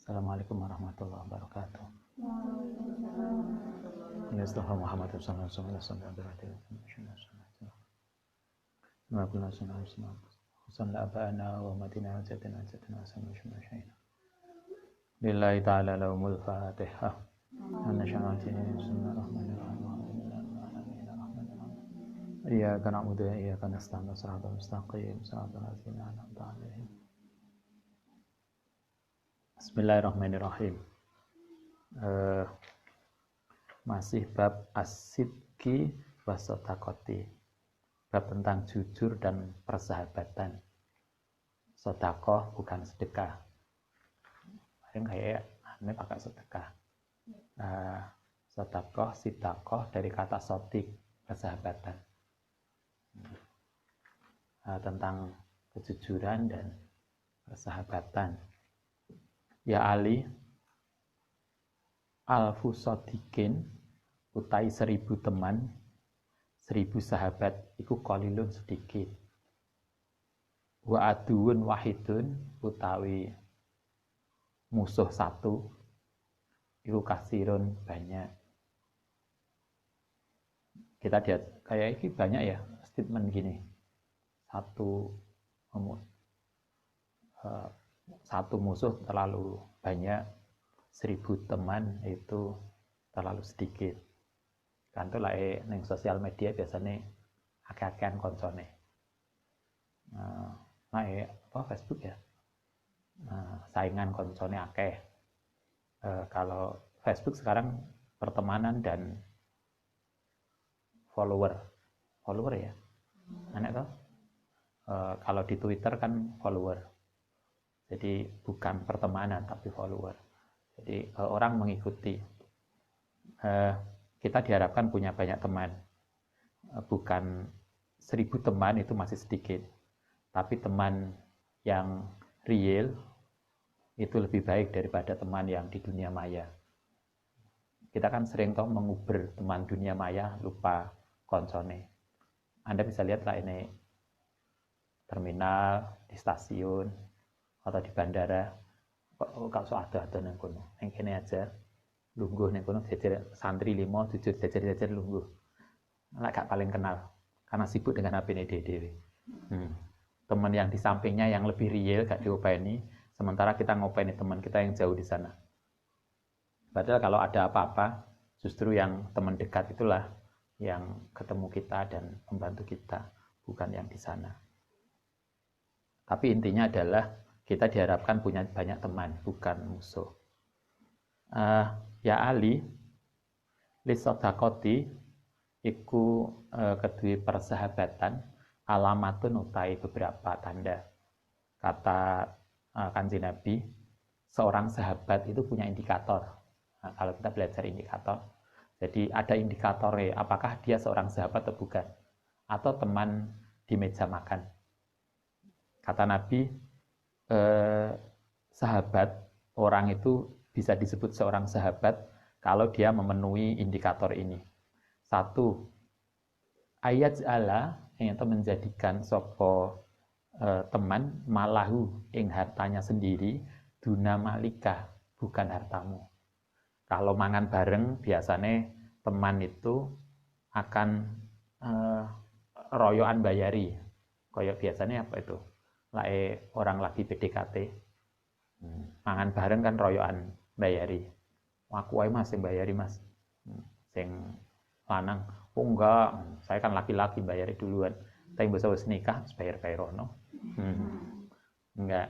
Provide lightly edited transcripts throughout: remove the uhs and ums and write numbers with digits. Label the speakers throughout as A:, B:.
A: Assalamualaikum warahmatullahi wabarakatuh. Mustafa Muhammad sallallahu alaihi wasallam Lillahi ta'ala lahumul fatihah. Iyyaka na'budu wa iyyaka nasta'in shiratal mustaqim shiratal ladzina an'amta 'alaihim. Bismillahirrahmanirrahim. Masih bab as-sidqi was-shadaqati. Bab tentang jujur dan persahabatan. Sedekah bukan sedekah. Paling kayak ini pakai sedekah. Sedekah, sidaqah dari kata sodik, persahabatan. Tentang kejujuran dan persahabatan. Ya Ali, alfu sodikin utai 1000 teman, 1000 sahabat iku qalilun sedikit. Wa aduun wahidun utawi musuh satu iku kasirun banyak. Kita lihat kayak ini banyak ya statement gini. Satu musuh terlalu banyak, 1000 teman itu terlalu sedikit. Kan itu lah neng sosial media biasanya akeh-akehan koncone. Facebook ya. Saingan koncone akeh. Kalau Facebook sekarang pertemanan dan follower ya. Aneh toh? Kalau di Twitter kan follower. Jadi bukan pertemanan tapi follower. Jadi orang mengikuti. Kita diharapkan punya banyak teman. Bukan 1000 teman itu masih sedikit. Tapi teman yang real itu lebih baik daripada teman yang di dunia maya. Kita kan sering toh menguber teman dunia maya lupa koncone. Anda bisa lihat lah ini terminal, di stasiun, atau di bandara. Kok so ada nang kono. Nang kene aja lungguh nang kono jejer santri 5 jujur jejer lungguh. Lah gak paling kenal karena sibuk dengan HP-ne dhewe. Teman yang di sampingnya yang lebih real gak diopeni, sementara kita ngopeni teman kita yang jauh di sana. Padahal kalau ada apa-apa, justru yang teman dekat itulah yang ketemu kita dan membantu kita, bukan yang di sana. Tapi intinya adalah kita diharapkan punya banyak teman, bukan musuh. Ya Ali, lisodakoti, iku kedua persahabatan, alamatun utai beberapa tanda. Kata Kanjeng Nabi, seorang sahabat itu punya indikator. Nah, kalau kita belajar indikator, jadi ada indikatornya, apakah dia seorang sahabat atau bukan, atau teman di meja makan. Kata Nabi, sahabat, orang itu bisa disebut seorang sahabat kalau dia memenuhi indikator ini. 1, ayat Allah yang itu menjadikan sopo teman malahu ing hartanya sendiri duna malika, bukan hartamu. Kalau mangan bareng biasanya teman itu akan royoan bayari. Kayak biasanya apa itu? Orang lagi PDKT, mangan bareng kan royoan bayari. Aku ae Mas sing bayari Mas. Sing lanang, oh enggak, saya kan laki-laki bayari duluan. Tapi bisa wis nikah bayar ono. Enggak.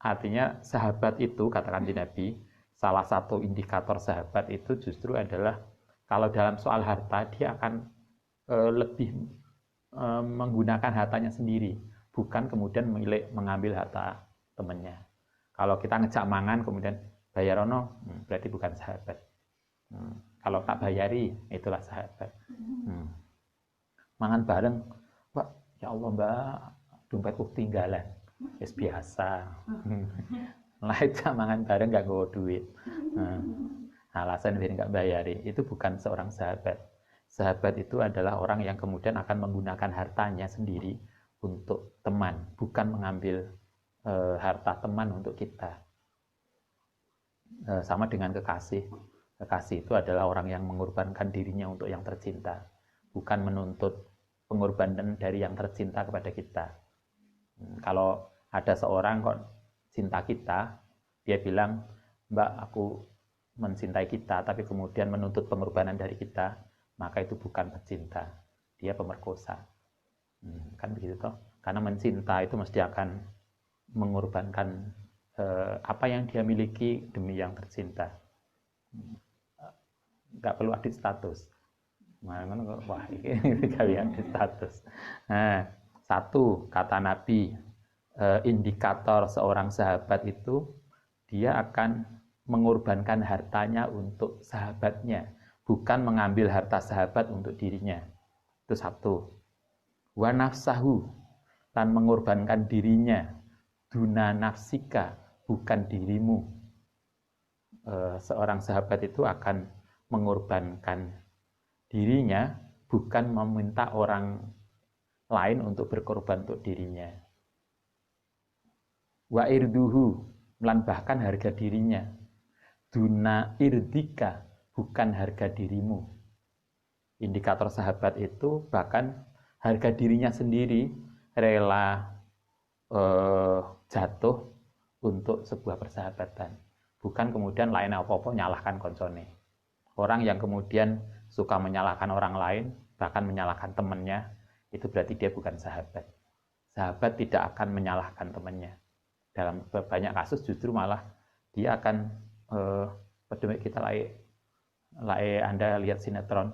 A: Artinya sahabat itu katakan di Nabi, salah satu indikator sahabat itu justru adalah kalau dalam soal harta dia akan lebih menggunakan hartanya sendiri, bukan kemudian mengambil harta temannya. Kalau kita ngejak mangan kemudian bayar ono, berarti bukan sahabat. Kalau tak bayari, itulah sahabat. Mangan bareng, Pak, ya Allah Mbak, dompetku ketinggalan. Wis biasa. Lah itu mangan bareng gak nggawa duit. Alasan biar gak bayari, itu bukan seorang sahabat. Sahabat itu adalah orang yang kemudian akan menggunakan hartanya sendiri untuk teman, bukan mengambil harta teman untuk kita. Sama dengan kekasih. Kekasih itu adalah orang yang mengorbankan dirinya untuk yang tercinta, bukan menuntut pengorbanan dari yang tercinta kepada kita. Kalau ada seorang kok cinta kita, dia bilang, Mbak, aku mencintai kita, tapi kemudian menuntut pengorbanan dari kita, maka itu bukan pecinta, dia pemerkosa. Kan begitu toh? Karena mencinta itu mesti akan mengorbankan apa yang dia miliki demi yang tercinta. Nggak perlu adit status. Wah, ini kali adit status. Nah, satu kata Nabi, indikator seorang sahabat itu dia akan mengorbankan hartanya untuk sahabatnya, bukan mengambil harta sahabat untuk dirinya. Itu satu. Wa nafsahu, dan mengorbankan dirinya, duna nafsika, bukan dirimu. Seorang sahabat itu akan mengorbankan dirinya, bukan meminta orang lain untuk berkorban untuk dirinya. Wa irduhu, lan bahkan harga dirinya, duna irdika, bukan harga dirimu. Indikator sahabat itu bahkan harga dirinya sendiri rela jatuh untuk sebuah persahabatan, bukan kemudian lain apa-apa nyalahkan koncone. Orang yang kemudian suka menyalahkan orang lain, bahkan menyalahkan temannya, itu berarti dia bukan sahabat. Sahabat tidak akan menyalahkan temannya. Dalam banyak kasus justru malah dia akan pedemik kita Anda lihat sinetron,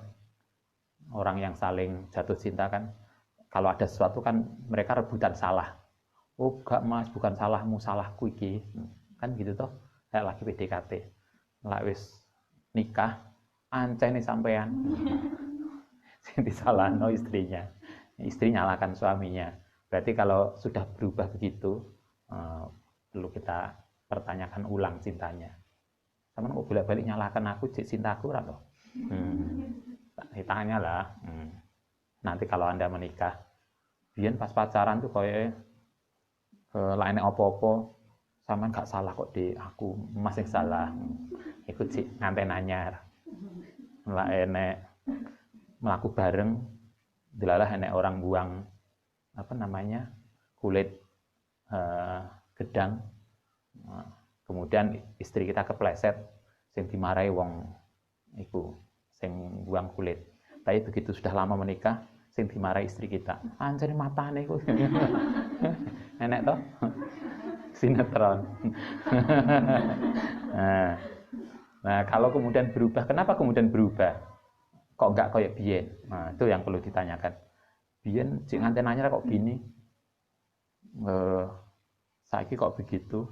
A: orang yang saling jatuh cinta kan, kalau ada sesuatu kan mereka rebutan salah. Oh gak mas, bukan salahmu, salahku iki. Kan gitu toh, kayak lagi PDKT. Lah wis nikah, ancene sampean. Sing disalahno istrinya. Istri nyalakan suaminya. Berarti kalau sudah berubah begitu, perlu kita pertanyakan ulang cintanya. Sama kok bolak-balik nyalakan aku, cik cintaku ora toh? Tanya lah. Nanti kalau Anda menikah, biyen pas pacaran tuh koyo lainnya apa-apa, sampean gak salah kok di aku, mas yang salah. Ikut sih nganten anyar. Lah enek melaku bareng, dilalah enek orang buang kulit gedang. Kemudian istri kita kepleset, sing dimarahi wong iku sing buang kulit. Tapi begitu sudah lama menikah, sing dimarahi istri kita, anjir matane iku. Enek toh? Sinetron. Nah, kalau kemudian berubah, kenapa kemudian berubah? Kok enggak kayak biyen? Nah, itu yang perlu ditanyakan. Biyen cik nganten anyar kok gini? Saiki kok begitu?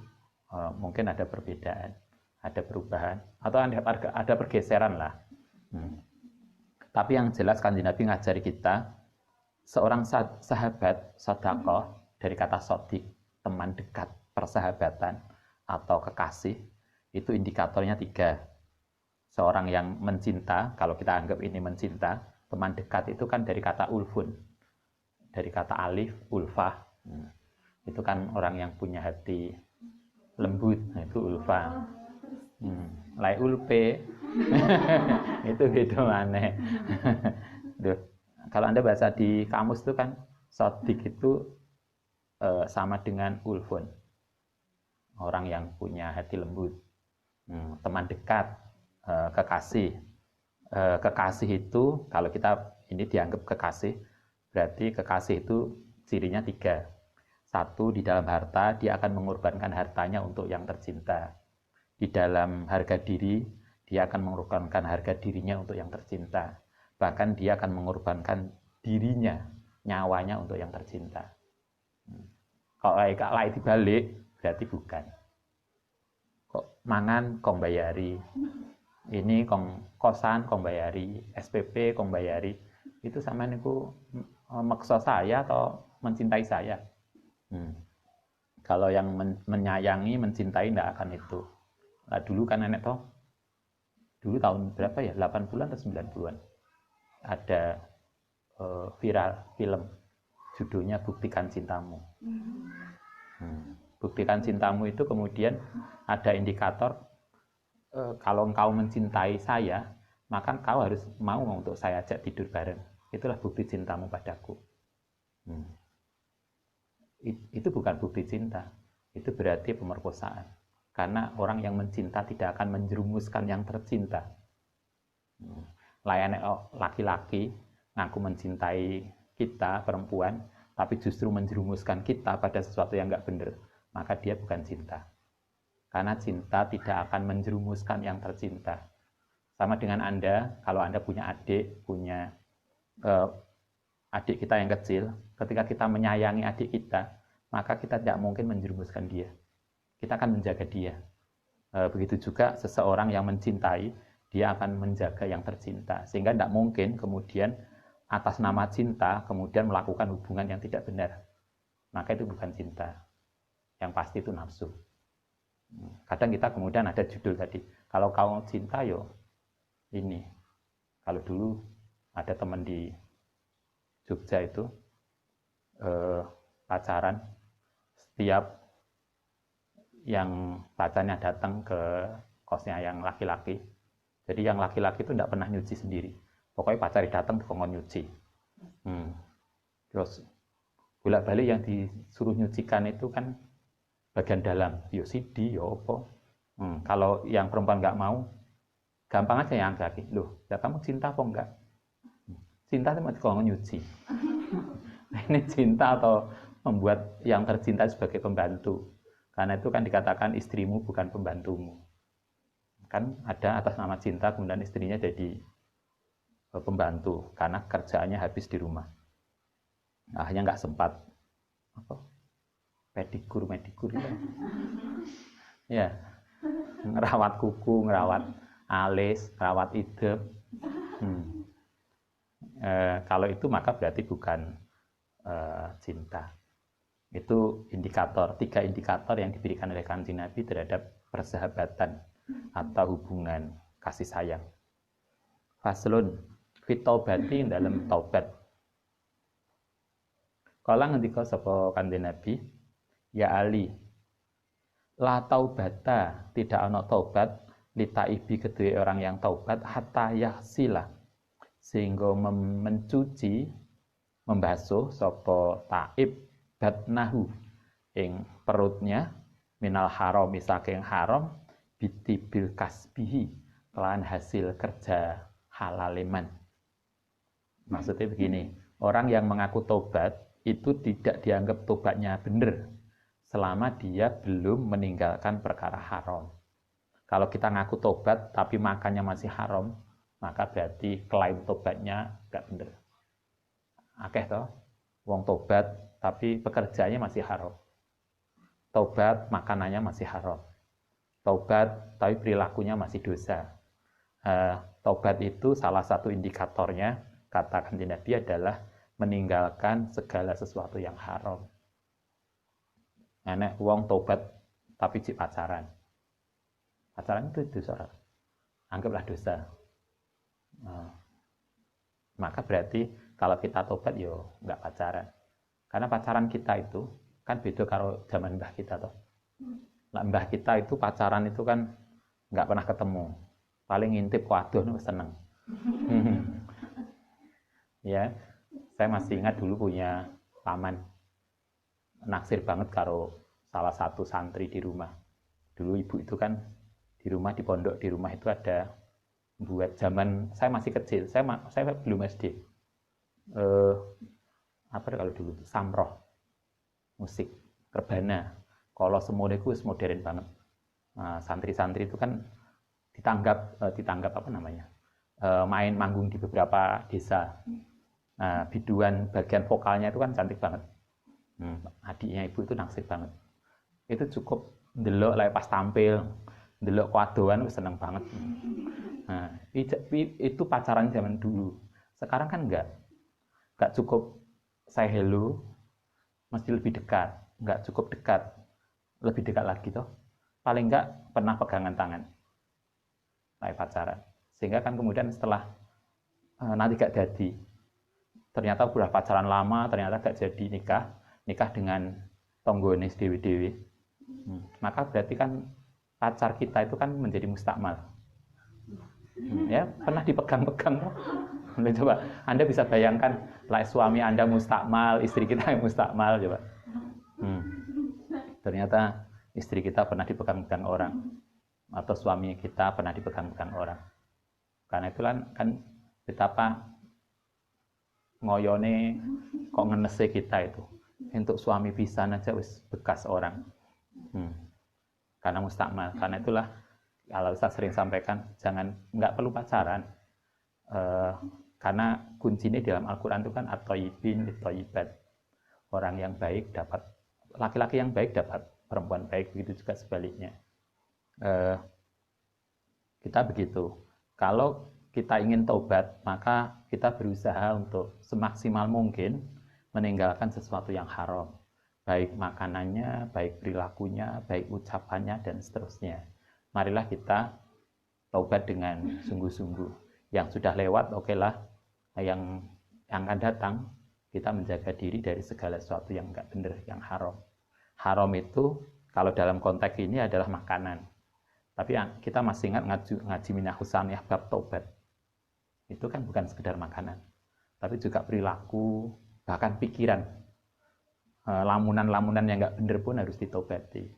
A: Mungkin ada perbedaan, ada perubahan, atau ada pergeseran lah. Tapi yang jelas Kanjeng Nabi ngajari kita, seorang sahabat, sodaqah, dari kata sodik, teman dekat, persahabatan, atau kekasih, itu indikatornya 3. Seorang yang mencinta, kalau kita anggap ini mencinta, teman dekat itu kan dari kata ulfun, dari kata alif, ulfah. Itu kan orang yang punya hati lembut, itu ulfah. Lai ulpe, itu gitu aneh. Kalau Anda baca di kamus itu kan, sodik itu sama dengan ulfun, orang yang punya hati lembut. Teman dekat, kekasih. Kekasih itu kalau kita ini dianggap kekasih, berarti kekasih itu cirinya 3. 1, di dalam harta dia akan mengorbankan hartanya untuk yang tercinta. Di dalam harga diri dia akan mengorbankan harga dirinya untuk yang tercinta. Bahkan dia akan mengorbankan dirinya, nyawanya untuk yang tercinta. Kalau lain dibalik, berarti bukan. Kok mangan, kong bayari. Ini kong kosan, kong bayari. SPP, kong bayari. Itu sama niku maksa saya atau mencintai saya. Kalau yang menyayangi, mencintai, tidak akan itu. Nah, dulu kan nenek toh, dulu tahun berapa ya, 80-an atau 90-an, ada viral film, judulnya Buktikan Cintamu. Buktikan Cintamu itu kemudian ada indikator kalau engkau mencintai saya, maka engkau harus mau untuk saya ajak tidur bareng. Itulah bukti cintamu padaku. Itu bukan bukti cinta, itu berarti pemerkosaan. Karena orang yang mencinta tidak akan menjerumuskan yang tercinta. Layaknya laki-laki ngaku mencintai kita perempuan, tapi justru menjerumuskan kita pada sesuatu yang nggak benar, maka dia bukan cinta. Karena cinta tidak akan menjerumuskan yang tercinta. Sama dengan Anda, kalau Anda punya adik, punya adik kita yang kecil, ketika kita menyayangi adik kita, maka kita tidak mungkin menjerumuskan dia. Kita akan menjaga dia. Begitu juga seseorang yang mencintai, dia akan menjaga yang tercinta. Sehingga tidak mungkin kemudian atas nama cinta, kemudian melakukan hubungan yang tidak benar. Maka itu bukan cinta. Yang pasti itu nafsu. Kadang kita kemudian ada judul tadi, kalau kau cinta yo ini. Kalau dulu ada teman di Jogja itu pacaran, setiap yang pacarnya datang ke kosnya yang laki-laki, jadi yang laki-laki itu tidak pernah nyuci sendiri, pokoknya pacarnya datang tukang nyuci. Terus bolak-balik yang disuruh nyucikan itu kan bagian dalam, yo sidi, yo apa. Kalau yang perempuan nggak mau, gampang aja yang laki, loh, ya kamu cinta apa enggak? Cinta itu tukang nyuci. Ini cinta atau membuat yang tercinta sebagai pembantu? Karena itu kan dikatakan istrimu bukan pembantumu. Kan ada atas nama cinta, kemudian istrinya jadi pembantu karena kerjaannya habis di rumah. Hanya nggak sempat pedikur itu. Ya, ngerawat kuku, ngerawat alis, ngerawat hidung. Kalau itu maka berarti bukan cinta. Itu indikator, 3 indikator yang diberikan oleh Kanjeng Nabi terhadap persahabatan atau hubungan kasih sayang. Faslun fitaubati dalam taubat. Kala ngendika sapa Kanjeng Nabi, ya Ali, la taubata, tidak ana taubat litaibi kedue orang yang taubat hatta yahsila, sehingga mencuci, membasuh sapa taib batnahu ing perutnya minal haram saking haram bitibil kasbihi kelan hasil kerja halaleman. Maksudnya begini, orang yang mengaku tobat itu tidak dianggap tobatnya benar selama dia belum meninggalkan perkara haram. Kalau kita ngaku tobat tapi makannya masih haram, maka berarti klaim tobatnya enggak benar. Akeh toh wong tobat tapi pekerjaannya masih haram. Tobat makanannya masih haram. Tobat tapi perilakunya masih dosa. Tobat itu salah satu indikatornya, kata Kanjeng Nabi, adalah meninggalkan segala sesuatu yang haram. Nek wong tobat tapi cik pacaran. Pacaran itu dosa. Anggaplah dosa. Maka berarti kalau kita tobat yo nggak pacaran. Karena pacaran kita itu kan beda karo zaman mbah kita toh. Nah, mbah kita itu pacaran itu kan nggak pernah ketemu. Paling ngintip waduh nih seneng. Ya, saya masih ingat dulu punya paman naksir banget karo salah satu santri di rumah. Dulu ibu itu kan di rumah, di pondok di rumah itu ada buat zaman saya masih kecil, saya belum SD. Apa kalau dulu samroh, musik rebana. Kalau semuanya itu modern banget. Santri-santri itu kan ditanggap apa namanya, main manggung di beberapa desa. Biduan bagian vokalnya itu kan cantik banget. Adiknya ibu itu naksir banget. Itu cukup ndelok lah pas tampil, ndelok kuadoan seneng banget. Itu pacaran zaman dulu. Sekarang kan enggak cukup saya hello, mesti lebih dekat. Enggak cukup dekat, lebih dekat lagi toh. Paling enggak pernah pegangan tangan kayak pacaran. Sehingga kan kemudian setelah nanti gak jadi, ternyata udah pacaran lama, ternyata gak jadi nikah dengan tonggonis dewi-dewi. Maka berarti kan pacar kita itu kan menjadi mustakmal. Ya, pernah dipegang-pegang toh? Coba Anda bisa bayangkan lah suami Anda mustakmal, istri kita yang mustakmal coba. Ternyata istri kita pernah dipegang-pegang orang atau suami kita pernah dipegang-pegang orang. Karena itu kan betapa ngoyone kok ngenese kita itu. Untuk suami pisan aja wis bekas orang. Karena mustakmal. Karena itulah kalau saya sering sampaikan, nggak perlu pacaran, karena kuncinya dalam Al-Quran itu kan at-thayyibin lit-thayyibat. Orang yang baik dapat, laki-laki yang baik dapat perempuan baik, begitu juga sebaliknya. Kita begitu. Kalau kita ingin taubat, maka kita berusaha untuk semaksimal mungkin meninggalkan sesuatu yang haram. Baik makanannya, baik perilakunya, baik ucapannya, dan seterusnya. Marilah kita taubat dengan sungguh-sungguh. Yang sudah lewat, okelah. Yang akan datang, kita menjaga diri dari segala sesuatu yang enggak benar, yang haram. Haram itu, kalau dalam konteks ini adalah makanan. Tapi kita masih ingat ngaji Minahus Saniyah bab taubat. Itu kan bukan sekedar makanan. Tapi juga perilaku, bahkan pikiran. Lamunan-lamunan yang enggak benar pun harus ditaubati.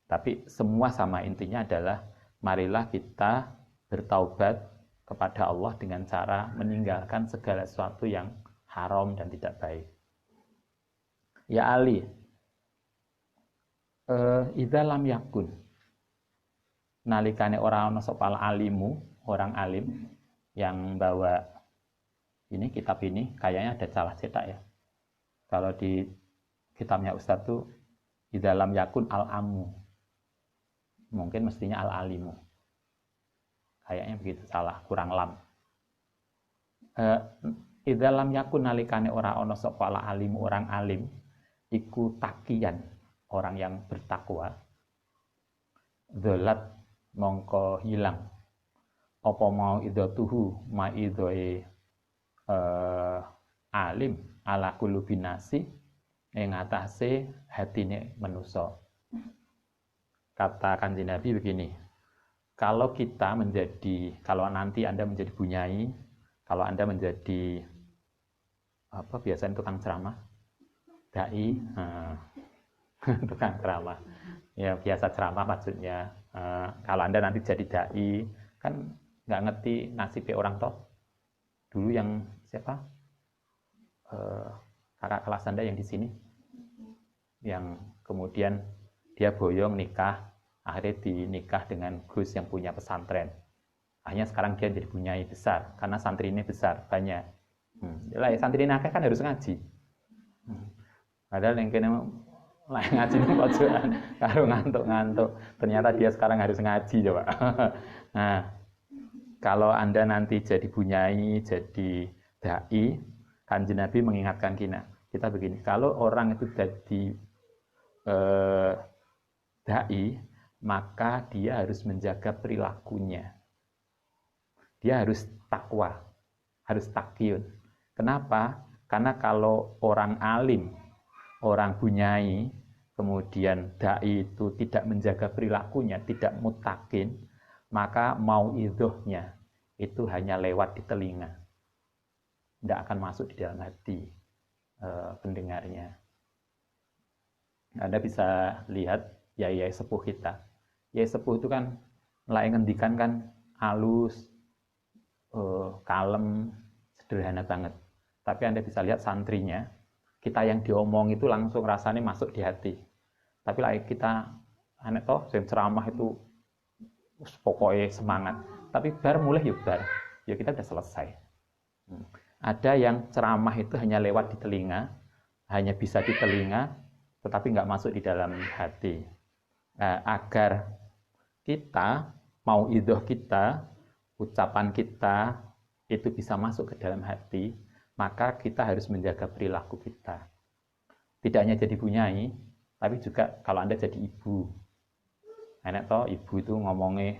A: Tapi semua sama intinya adalah marilah kita bertaubat kepada Allah dengan cara meninggalkan segala sesuatu yang haram dan tidak baik. Ya Ali, idza lam yakun, nalikane ora ana sapa alimu, orang alim yang bawa ini kitab ini, kayaknya ada salah cetak ya. Kalau di kitabnya Ustadz tuh idza lam yakun al-amu. Mungkin mestinya al-alimu. Kayaknya begitu, salah, kurang lam. Idza lam yakun nalikane ora ana sapa alimu, orang alim iku takian, orang yang bertakwa. Dzalat mongko hilang apa mau idzatuhu ma idzoe alim ala qulubin nasi ing atase hatine manusa. Kata Kanjeng Nabi begini, kalau nanti Anda menjadi bunyai, kalau Anda menjadi biasanya tukang ceramah, dai, tukang ceramah, ya biasa ceramah maksudnya. Kalau Anda nanti jadi dai, kan nggak ngerti nasibnya orang toh. Dulu yang siapa? Kakak kelas Anda yang di sini, yang kemudian dia boyong nikah, akhirnya dinikah dengan Gus yang punya pesantren. Akhirnya sekarang dia jadi bunyai besar, karena santri ini besar, banyak. Santri ini kan harus ngaji. Padahal yang kena ngaji ini pojokan, kalau ngantuk-ngantuk. Ternyata dia sekarang harus ngaji, coba. Nah, kalau Anda nanti jadi bunyai, jadi dai, Kanjeng Nabi mengingatkan kita begini, kalau orang itu jadi dai, maka dia harus menjaga perilakunya. Dia harus takwa, harus takyun. Kenapa? Karena kalau orang alim, orang bunyai, kemudian dai itu tidak menjaga perilakunya, tidak mutakin, maka mauidhahnya itu hanya lewat di telinga. Tidak akan masuk di dalam hati pendengarnya. Anda bisa lihat yai sepuh kita. Yai sepuh itu kan lain ngendikan kan halus, kalem, sederhana banget. Tapi Anda bisa lihat santrinya, kita yang diomong itu langsung rasanya masuk di hati. Tapi lah kita aneh toh, ceramah itu pokoknya semangat. Tapi bar mulai ya kita udah selesai. Ada yang ceramah itu hanya lewat di telinga, hanya bisa di telinga, tetapi nggak masuk di dalam hati. Agar kita, mauidhah kita, ucapan kita, itu bisa masuk ke dalam hati, maka kita harus menjaga perilaku kita. Tidak hanya jadi bunyai, tapi juga kalau Anda jadi ibu. Enak toh, ibu itu ngomongnya,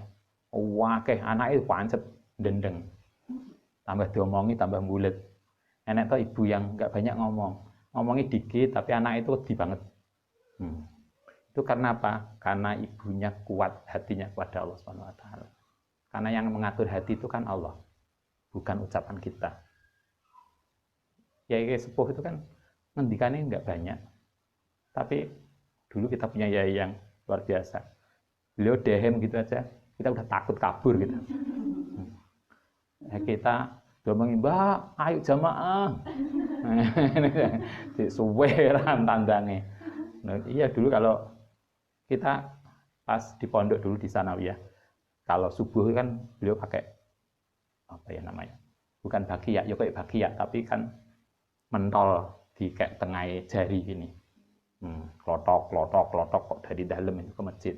A: wakeh, anak itu pancet, dendeng. Tambah diomongi, tambah bulet. Enak toh ibu yang nggak banyak ngomong. Ngomongnya dikit, tapi anak itu wedi banget. Itu Itu karena apa? Karena ibunya kuat, hatinya kepada Allah Subhanahu wa taala. Karena yang mengatur hati itu kan Allah, bukan ucapan kita. Yai sepuh itu kan ngendikannya nggak banyak, tapi dulu kita punya yai yang luar biasa. Beliau dehem gitu aja, kita udah takut kabur gitu. Kita ngomongin, Mbak, ayo jamaah. Suweran tandangnya. Nah, iya dulu kalau kita pas di pondok dulu di Sanawiyah, kalau subuh kan beliau pakai apa ya namanya? Bukan bakia, ya kayak bakia, tapi kan mentol di kayak tengah jari gini. Klotok kok dari dalam itu ke masjid.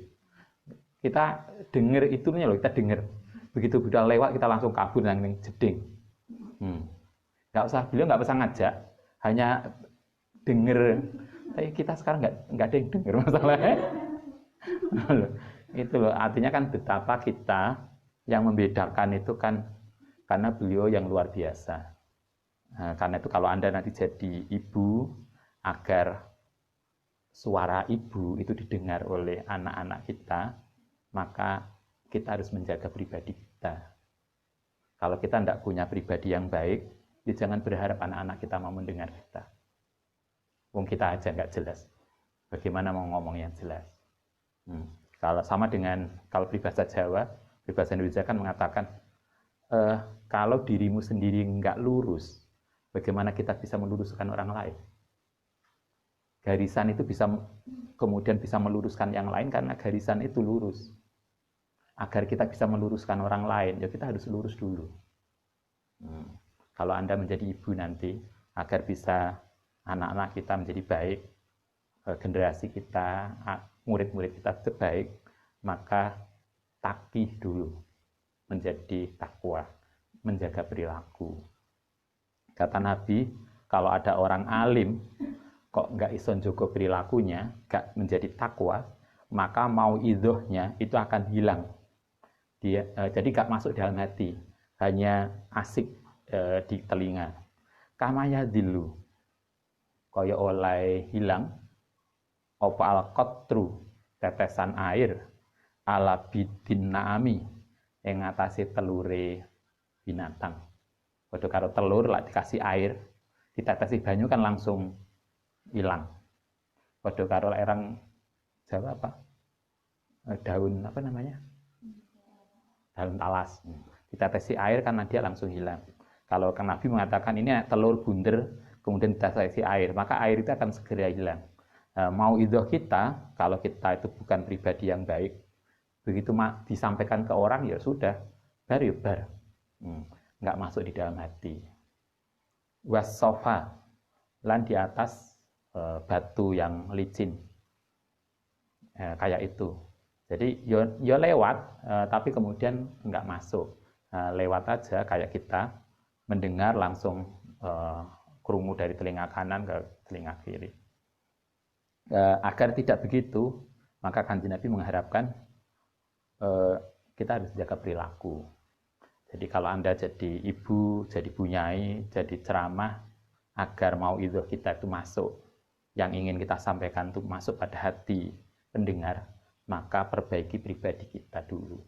A: Kita dengar itunya loh, kita dengar. Begitu udah lewat kita langsung kabur nang jeding. Nggak usah, beliau nggak usah ngajak, hanya denger. Tapi kita sekarang nggak ada yang denger masalahnya. Itu loh, artinya kan betapa kita yang membedakan itu kan karena beliau yang luar biasa. Nah, karena itu kalau Anda nanti jadi ibu, agar suara ibu itu didengar oleh anak-anak kita, maka kita harus menjaga pribadi kita. Kalau kita tidak punya pribadi yang baik, ya jangan berharap anak-anak kita mau mendengar kita. Wong kita aja nggak jelas. Bagaimana mau ngomong yang jelas? Kalau sama dengan kalau peribahasa Jawa, peribahasa Indonesia kan mengatakan, kalau dirimu sendiri nggak lurus, bagaimana kita bisa meluruskan orang lain? Garisan itu kemudian bisa meluruskan yang lain karena garisan itu lurus. Agar kita bisa meluruskan orang lain, ya kita harus lurus dulu. Kalau Anda menjadi ibu nanti, agar bisa anak-anak kita menjadi baik, generasi kita, murid-murid kita baik, maka takih dulu menjadi takwa, menjaga perilaku. Kata Nabi, kalau ada orang alim kok nggak iso njogo perilakunya, nggak menjadi takwa, maka mau idhohnya itu akan hilang. Jadi nggak masuk dalam hati, hanya asik di telinga. Kamaya dilu, kaya oleh hilang, opa al-qatru, tetesan air, ala bidin naami, yang ngatasi telure binatang. Padha karo telur lah dikasih air, ditetesi banyu kan langsung hilang. Padha karo orang Jawa apa? Daun apa namanya? Daun talas. Ditetesi air karena dia langsung hilang. Kalau kan Nabi mengatakan ini telur bunder kemudian ditetesi air, maka air itu akan segera hilang. Mau idhoh kita, kalau kita itu bukan pribadi yang baik, begitu disampaikan ke orang ya sudah, bar ya bar. Nggak masuk di dalam hati. Wassofa, lan di atas batu yang licin, kayak itu. Jadi yo lewat, tapi kemudian nggak masuk. Lewat aja kayak kita mendengar langsung krungu dari telinga kanan ke telinga kiri. Agar tidak begitu, maka Kanjeng Nabi mengharapkan kita harus jaga perilaku. Jadi kalau Anda jadi ibu, jadi bunyai, jadi ceramah, agar mau idhoh kita itu masuk, yang ingin kita sampaikan itu masuk pada hati pendengar, maka perbaiki pribadi kita dulu.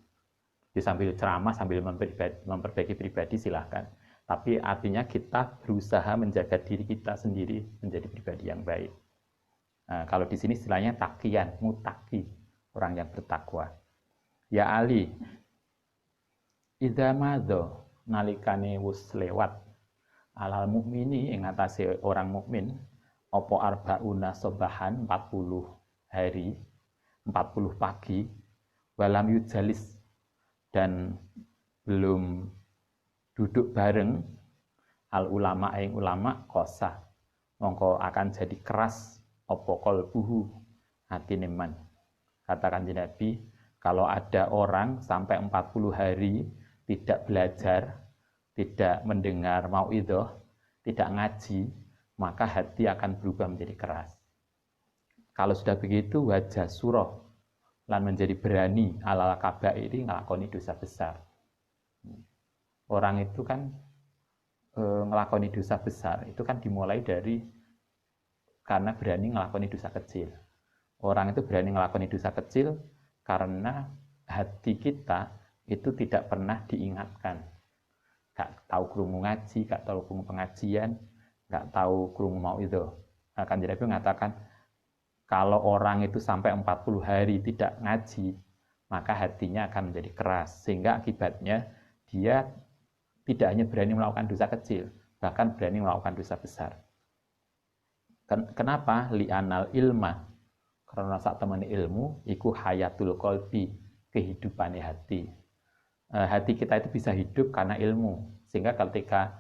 A: Jadi sambil ceramah, sambil memperbaiki pribadi silahkan. Tapi artinya kita berusaha menjaga diri kita sendiri menjadi pribadi yang baik. Nah, kalau di sini istilahnya takian, mutaki, orang yang bertakwa. Ya Ali, idza madho nalikane wis lewat alal mukmini ing atase orang mukmin apa arbauna sobahan 40 hari 40 pagi walam yujalis dan belum duduk bareng al ulama ing ulama kosa mongko akan jadi keras apa qalbuhu atine man. Katakan Nabi, kalau ada orang sampai 40 hari tidak belajar, tidak mendengar mauidhah, tidak ngaji, maka hati akan berubah menjadi keras. Kalau sudah begitu, wajah surah lan menjadi berani alal kabairi ngelakoni dosa besar. Orang itu kan ngelakoni dosa besar, itu kan dimulai dari karena berani ngelakoni dosa kecil. Orang itu berani melakukan dosa kecil karena hati kita itu tidak pernah diingatkan. Gak tahu krungu ngaji, gak tahu krungu pengajian, gak tahu krungu mau itu. Nah, Kanjeng Nabi mengatakan, kalau orang itu sampai 40 hari tidak ngaji, maka hatinya akan menjadi keras. Sehingga akibatnya dia tidak hanya berani melakukan dosa kecil, bahkan berani melakukan dosa besar. Kenapa? Li'anal ilma. Karena saat temani ilmu, iku hayatul qalbi, kehidupannya hati. Hati kita itu bisa hidup karena ilmu. Sehingga ketika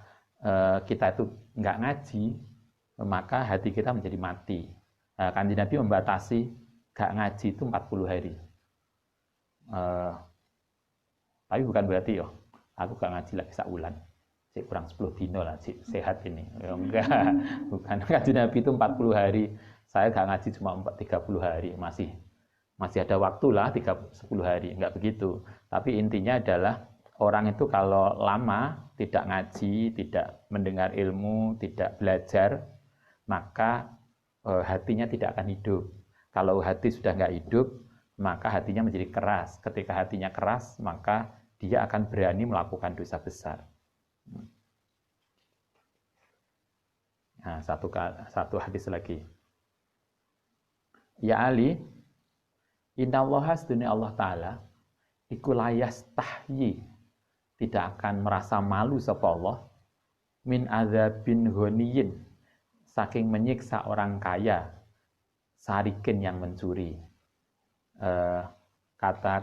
A: kita itu nggak ngaji, maka hati kita menjadi mati. Kanjeng Nabi membatasi nggak ngaji itu 40 hari. Tapi bukan berarti aku gak ngaji lagi sakulan. Cik kurang 10 dino lah, cik sehat ini. Ya enggak, bukan. Kanjeng Nabi itu 40 hari. Saya gak ngaji cuma 30 hari. Masih ada waktu lah 10 hari. Enggak begitu. Tapi intinya adalah orang itu kalau lama tidak ngaji, tidak mendengar ilmu, tidak belajar, maka hatinya tidak akan hidup. Kalau hati sudah nggak hidup, maka hatinya menjadi keras. Ketika hatinya keras, maka dia akan berani melakukan dosa besar. Nah, satu hadis lagi. Ya Ali, innallaha sedune Allah Ta'ala iku layastahyi, tidak akan merasa malu sapa Allah min adzabin ghaniyin, saking menyiksa orang kaya sarikin yang mencuri. Kata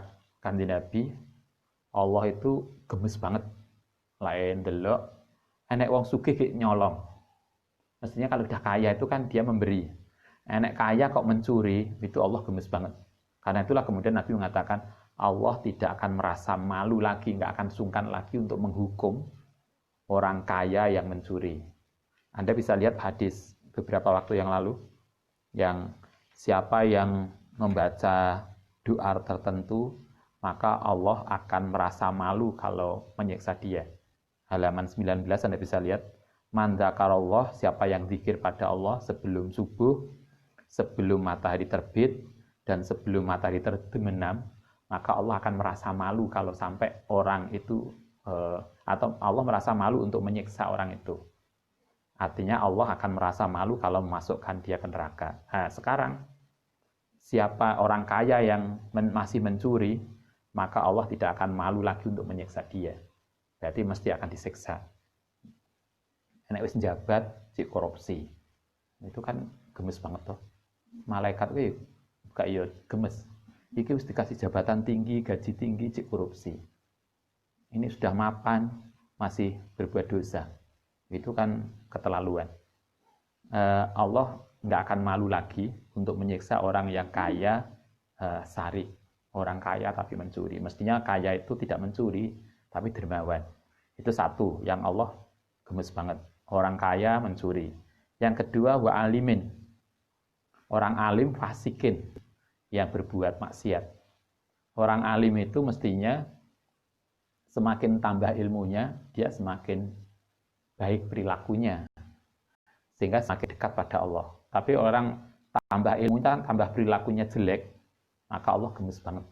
A: Kanjeng Nabi, Allah itu gemes banget. Lain delok enek wong sugih kayak nyolong. Mestinya kalau udah kaya itu kan dia memberi. Enek kaya kok mencuri, itu Allah gemes banget. Karena itulah kemudian Nabi mengatakan Allah tidak akan merasa malu lagi, nggak akan sungkan lagi untuk menghukum orang kaya yang mencuri. Anda bisa lihat hadis beberapa waktu yang lalu, yang siapa yang membaca doa tertentu, maka Allah akan merasa malu kalau menyiksa dia. Halaman 19 Anda bisa lihat, man dzakarallah, siapa yang zikir pada Allah sebelum subuh, sebelum matahari terbit, dan sebelum matahari terbenam, maka Allah akan merasa malu kalau sampai orang itu, atau Allah merasa malu untuk menyiksa orang itu. Artinya Allah akan merasa malu kalau memasukkan dia ke neraka. Nah, sekarang, siapa orang kaya yang masih mencuri, maka Allah tidak akan malu lagi untuk menyiksa dia. Berarti mesti akan disiksa. Nek wis njabat, cik korupsi. Itu kan gemes banget toh. Malaikat kuwi gak yo gemes. Iki wis dikasih jabatan tinggi, gaji tinggi, cik korupsi. Ini sudah mapan, masih berbuat dosa. Itu kan keterlaluan. Allah nggak akan malu lagi untuk menyiksa orang yang kaya sarik. Orang kaya tapi mencuri. Mestinya kaya itu tidak mencuri, tapi dermawan. Itu satu yang Allah gemes banget. Orang kaya mencuri. Yang kedua, wa alimin. Orang alim fasikin yang berbuat maksiat. Orang alim itu mestinya semakin tambah ilmunya, dia semakin baik perilakunya. Sehingga semakin dekat pada Allah. Tapi orang tambah ilmunya, tambah perilakunya jelek, maka Allah gemes banget.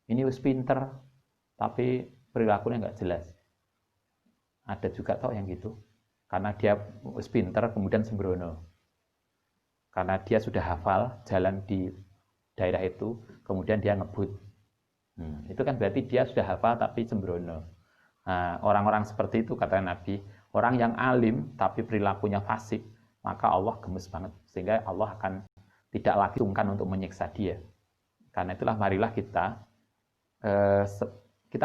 A: Ini wis pinter, tapi perilakunya nggak jelas. Ada juga tau yang gitu. Karena dia wis pinter, kemudian sembrono. Karena dia sudah hafal jalan di daerah itu, kemudian dia ngebut. Itu kan berarti dia sudah hafal tapi sembrono. Nah, orang-orang seperti itu kata Nabi, orang yang alim tapi perilakunya fasik, maka Allah gemes banget. Sehingga Allah akan tidak lagi sungkan untuk menyiksa dia. Karena itulah marilah kita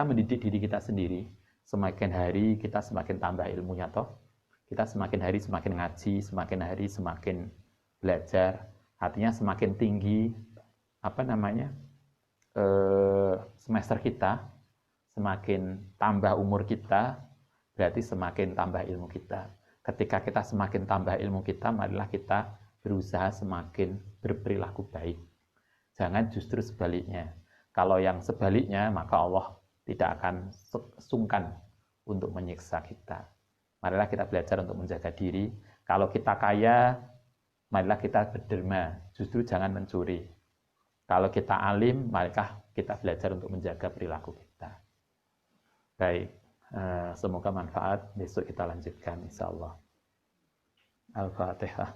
A: mendidik diri kita sendiri. Semakin hari kita semakin tambah ilmunya toh. Kita semakin hari semakin ngaji, semakin hari semakin belajar. Artinya semakin tinggi semester kita, semakin tambah umur kita, berarti semakin tambah ilmu kita. Ketika kita semakin tambah ilmu kita, marilah kita berusaha semakin berperilaku baik. Jangan justru sebaliknya. Kalau yang sebaliknya, maka Allah tidak akan sungkan untuk menyiksa kita. Marilah kita belajar untuk menjaga diri. Kalau kita kaya, marilah kita berderma, justru jangan mencuri. Kalau kita alim, maka kita belajar untuk menjaga perilaku kita. Baik, semoga manfaat. Besok kita lanjutkan, insya Allah. Al-Fatihah.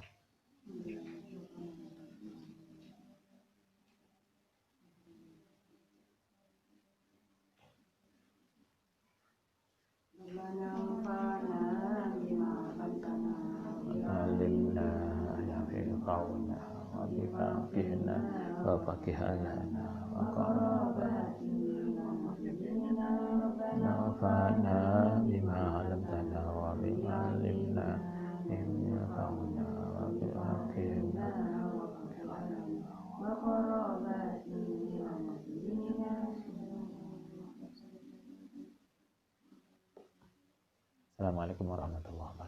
A: وبفقهنا وفقهنا ونفعنا بما علمتنا وبما علمنا ينفعنا وبفقهنا Assalamualaikum warahmatullahi wabarakatuh.